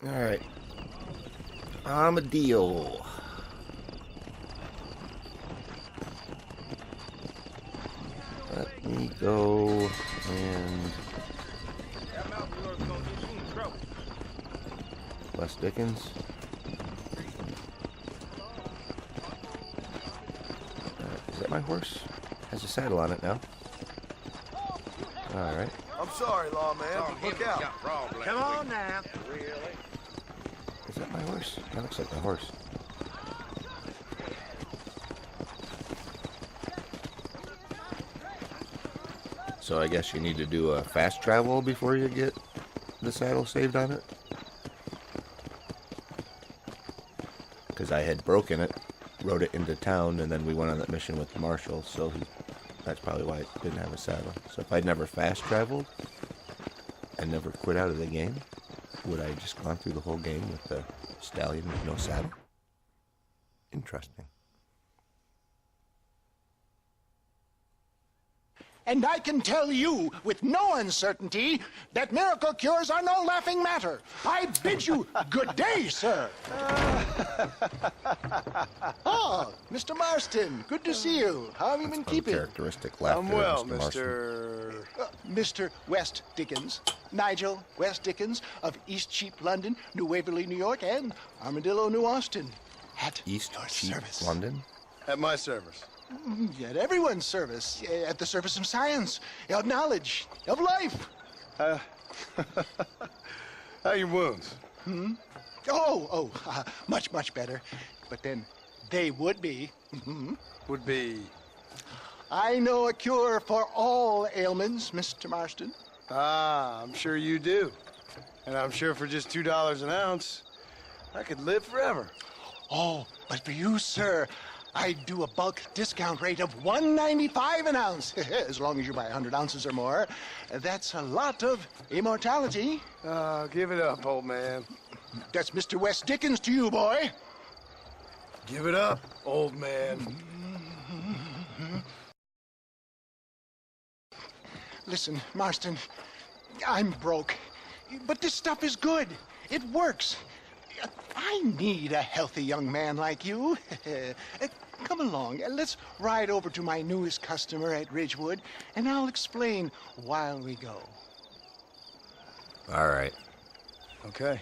Alright. I'm a deal. Let me go and... West Dickens. Is that my horse? Has a saddle on it now. Alright. I'm sorry, lawman. Look out. Come on now. Is that my horse? That looks like my horse. So I guess you need to do a fast travel before you get the saddle saved on it? Because I had broken it, rode it into town, and then we went on that mission with the marshal, so that's probably why it didn't have a saddle. So if I'd never fast traveled and never quit out of the game, would I have just gone through the whole game with the stallion with no saddle? Interesting. And I can tell you with no uncertainty that miracle cures are no laughing matter. I bid you good day, sir. Oh, Mr. Marston, good to see you. How have you been keeping? Uncharacteristic laughter. I'm well, Mr. Marston. Mr. West Dickens, Nigel West Dickens of East Cheap, London, New Waverly, New York, and Armadillo, New Austin. At East your Cheap, service. London? At my service. At everyone's service, at the service of science, of knowledge, of life. How are your wounds? Much, much better. But then they would be. Would be... I know a cure for all ailments, Mr. Marston. Ah, I'm sure you do. And I'm sure for just $2 an ounce, I could live forever. Oh, but for you, sir, I'd do a bulk discount rate of $1.95 an ounce, as long as you buy 100 ounces or more. That's a lot of immortality. Give it up, old man. That's Mr. West Dickens to you, boy. Give it up, old man. Listen, Marston, I'm broke, but this stuff is good. It works. I need a healthy young man like you. Come along, let's ride over to my newest customer at Ridgewood, and I'll explain while we go. All right. Okay.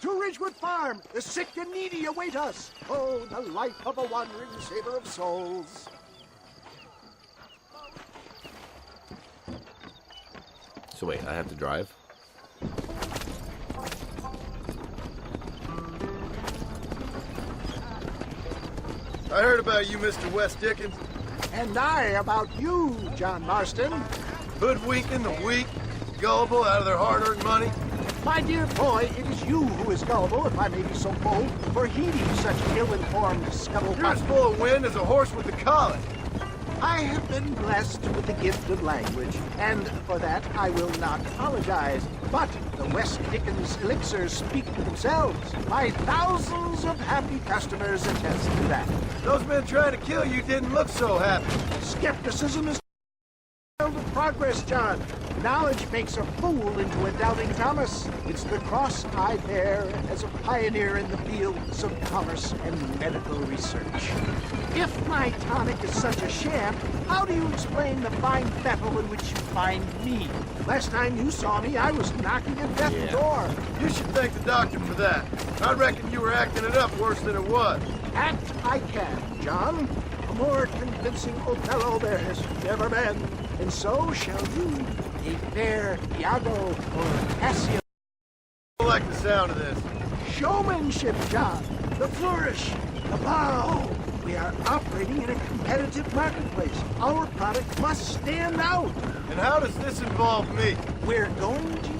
To Ridgewood Farm, the sick and needy await us. Oh, the life of a wandering saver of souls. So wait, I have to drive? I heard about you, Mr. West Dickens. And I about you, John Marston. Hoodwinking the weak, gullible out of their hard-earned money. My dear boy, it is you who is gullible, if I may be so bold, for heeding such ill-informed You're scuttlebutt. as full of wind as a horse with the colic. I have been blessed with the gift of language, and for that I will not apologize. But the West Dickens elixirs speak for themselves. My thousands of happy customers attest to that. Those men trying to kill you didn't look so happy. Skepticism is of progress, John. Knowledge makes a fool into a doubting Thomas. It's the cross I bear as a pioneer in the fields of commerce and medical research. If my tonic is such a sham, how do you explain the fine battle in which you find me? Last time you saw me, I was knocking at death's door. You should thank the doctor for that. I reckon you were acting it up worse than it was. Act I can, John. A more convincing Othello there has never been. And so shall you, a fair Iago or Cassio. I like the sound of this. Showmanship, John. The flourish, the bow. We are operating in a competitive marketplace. Our product must stand out. And how does this involve me? We're going to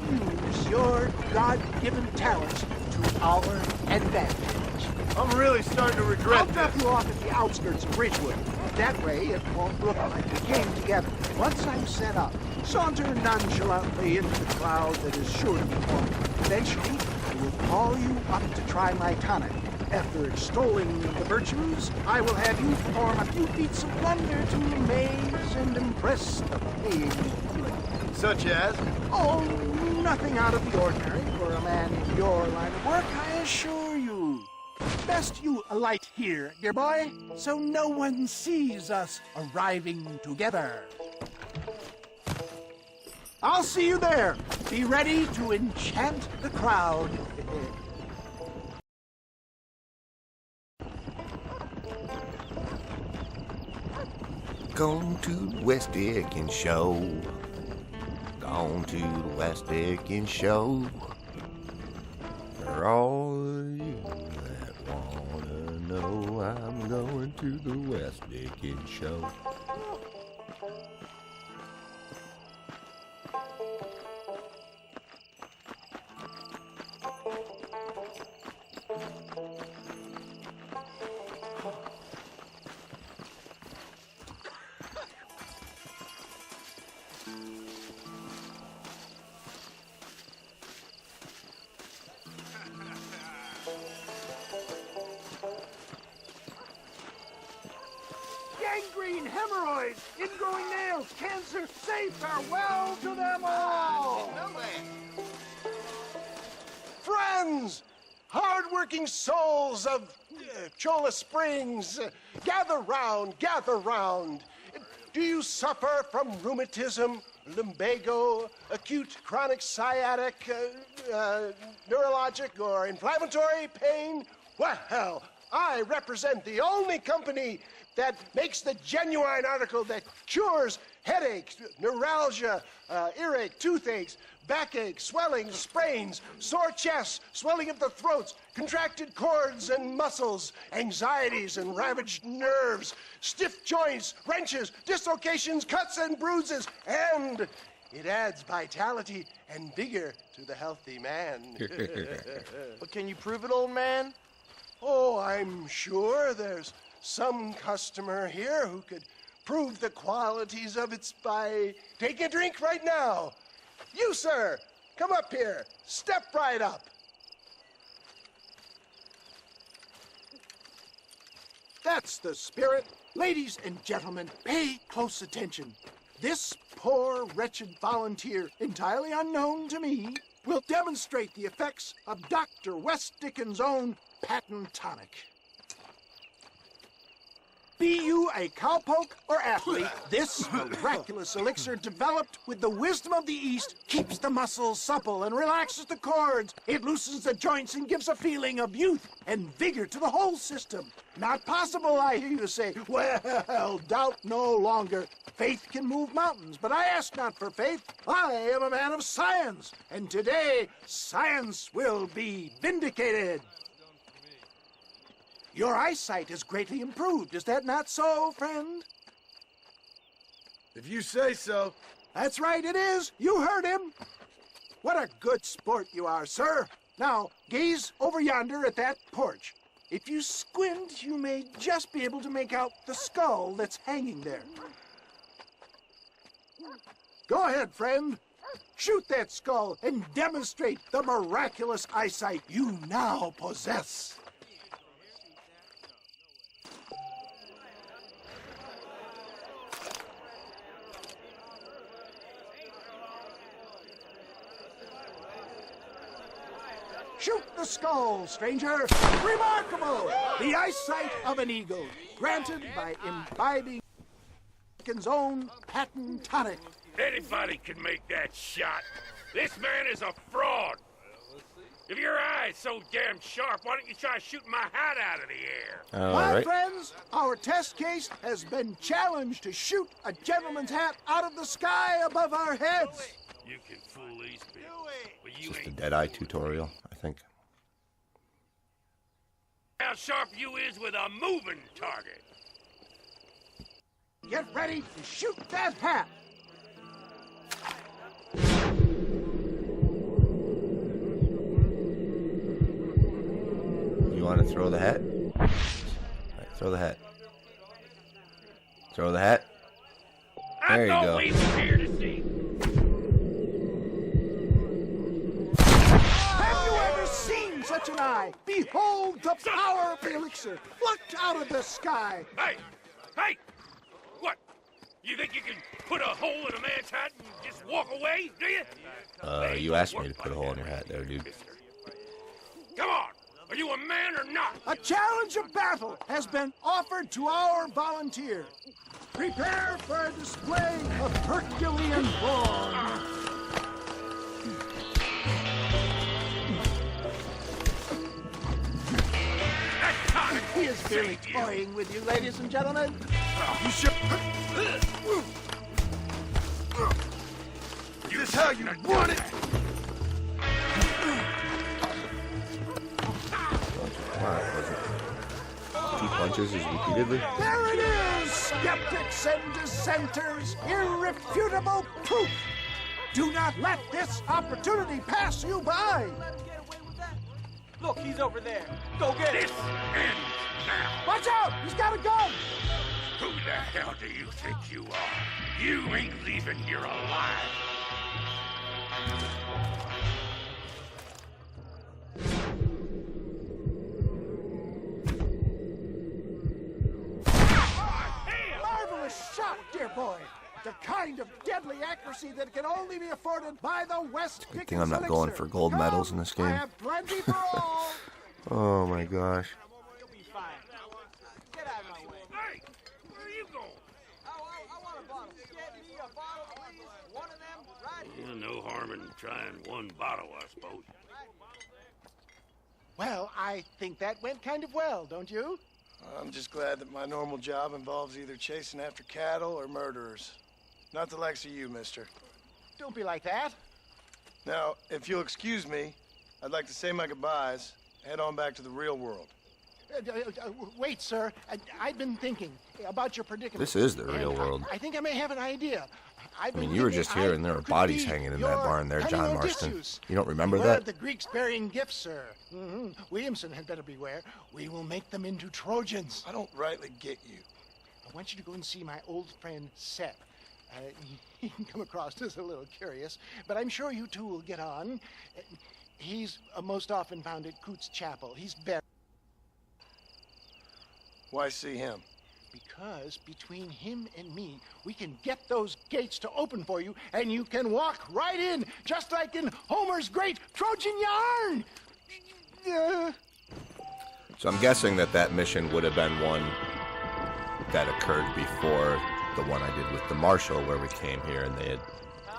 use your God-given talents to our advantage. I'm really starting to I'll regret drop this. you off at the outskirts of Ridgewood. That way, it won't look like we came together. Once I'm set up, saunter nonchalantly into the cloud that is sure to be formed. Eventually, I will call you up to try my tonic. After extolling the virtues, I will have you perform a few feats of wonder to amaze and impress the paying public. Such as? Oh, nothing out of the ordinary for a man in your line of work, I assure you. Best you alight here, dear boy, so no one sees us arriving together. I'll see you there. Be ready to enchant the crowd. Gone to the West Aiken Show. Gone to the West Aiken Show. For all of you that wanna know, I'm going to the West Aiken Show. Gangrene, hemorrhoids, ingrowing nails, cancer, say farewell to them all! Friends! Hard-working souls of Cholla Springs, gather round, gather round. Do you suffer from rheumatism, lumbago, acute chronic sciatic, neurologic, or inflammatory pain? Well, I represent the only company that makes the genuine article that cures headaches, neuralgia, earache, toothaches, backache, swelling, sprains, sore chests, swelling of the throats, contracted cords and muscles, anxieties and ravaged nerves, stiff joints, wrenches, dislocations, cuts and bruises, and it adds vitality and vigor to the healthy man. But can you prove it, old man? Oh, I'm sure there's some customer here who could prove the qualities of it by taking a drink right now. You, sir, come up here. Step right up. That's the spirit. Ladies and gentlemen, pay close attention. This poor, wretched volunteer, entirely unknown to me, will demonstrate the effects of Dr. West Dickens' own patent tonic. Be you a cowpoke or athlete, this miraculous elixir developed with the wisdom of the East keeps the muscles supple and relaxes the cords. It loosens the joints and gives a feeling of youth and vigor to the whole system. Not possible, I hear you say. Well, doubt no longer. Faith can move mountains, but I ask not for faith. I am a man of science, and today science will be vindicated. Your eyesight is greatly improved. Is that not so, friend? If you say so. That's right, it is. You heard him. What a good sport you are, sir. Now, gaze over yonder at that porch. If you squint, you may just be able to make out the skull that's hanging there. Go ahead, friend. Shoot that skull and demonstrate the miraculous eyesight you now possess. Shoot the skull, stranger. Remarkable! The eyesight of an eagle, granted by imbibing Dickens' own patent tonic. Anybody can make that shot. This man is a fraud. If your eye's so damn sharp, why don't you try shooting my hat out of the air? My friends, our test case has been challenged to shoot a gentleman's hat out of the sky above our heads. You can fool these people, but you Just a ain't. Deadeye tutorial, I think. How sharp you is with a moving target. Get ready to shoot that hat. You want to throw the hat? All right, throw the hat. Throw the hat. There you I go. thought we were here to see. Have you ever seen such an eye? Behold the power of the elixir, plucked out of the sky. Hey! Hey! What? You think you can put a hole in a man's hat and just walk away, do you? You asked me to put a hole in your hat there, dude. Come on! Are you a man or not? A challenge of battle has been offered to our volunteer. Prepare for a display of Herculean brawn. He is really toying with you, ladies and gentlemen. You should. Is this how you want it? Two punches is repeatedly. There it is! Skeptics and dissenters, irrefutable proof! Do not let this opportunity pass you by! Look, he's over there. Go get This him. ends now. Watch out! He's got a gun! Who the hell do you think you are? You ain't leaving here alive. Marvelous shot, dear boy! The kind of deadly accuracy that can only be afforded by the West Dickens thing I'm not going elixir. for gold medals in this Come, I game. have plenty for all. Oh my gosh. You'll be fine. Get out of my way. Hey, where are you going? I want a bottle. Get me a bottle, please. One of them, right here. No harm in trying one bottle, I suppose. Well, I think that went kind of well, don't you? I'm just glad that my normal job involves either chasing after cattle or murderers. Not the likes of you, mister. Don't be like that. Now, if you'll excuse me, I'd like to say my goodbyes, head on back to the real world. Wait, sir. I've been thinking about your predicament. This is the And real world. I think I may have an idea. I mean, you were just here and there were bodies hanging in that barn there, John Marston. You don't remember Beware that? of the Greeks bearing gifts, sir. Williamson had better beware. We will make them into Trojans. I don't rightly get you. I want you to go and see my old friend Seth. He can come across as a little curious, but I'm sure you two will get on. He's most often found at Coots Chapel. He's buried. Why see him? Because between him and me, we can get those gates to open for you, and you can walk right in, just like in Homer's great Trojan yarn! So I'm guessing that mission would have been one that occurred before the one I did with the marshal, where we came here and they had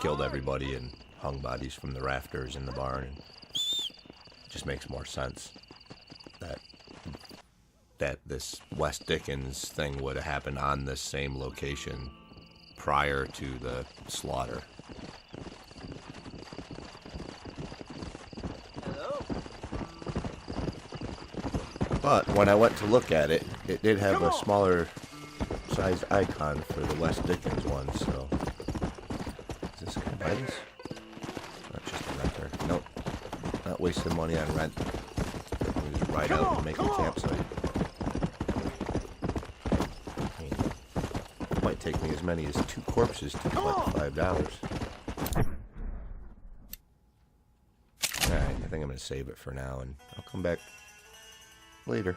killed everybody and hung bodies from the rafters in the barn. And it just makes more sense that this West Dickens thing would have happened on this same location prior to the slaughter. But when I went to look at it, it did have a smaller size icon for the West Dickens one, so... Is this gonna buy this? Not just a renter. Nope. Not wasting money on rent. We just ride out and make a campsite. I mean, it might take me as many as 2 corpses to collect $5. Alright, I think I'm gonna save it for now, and I'll come back later.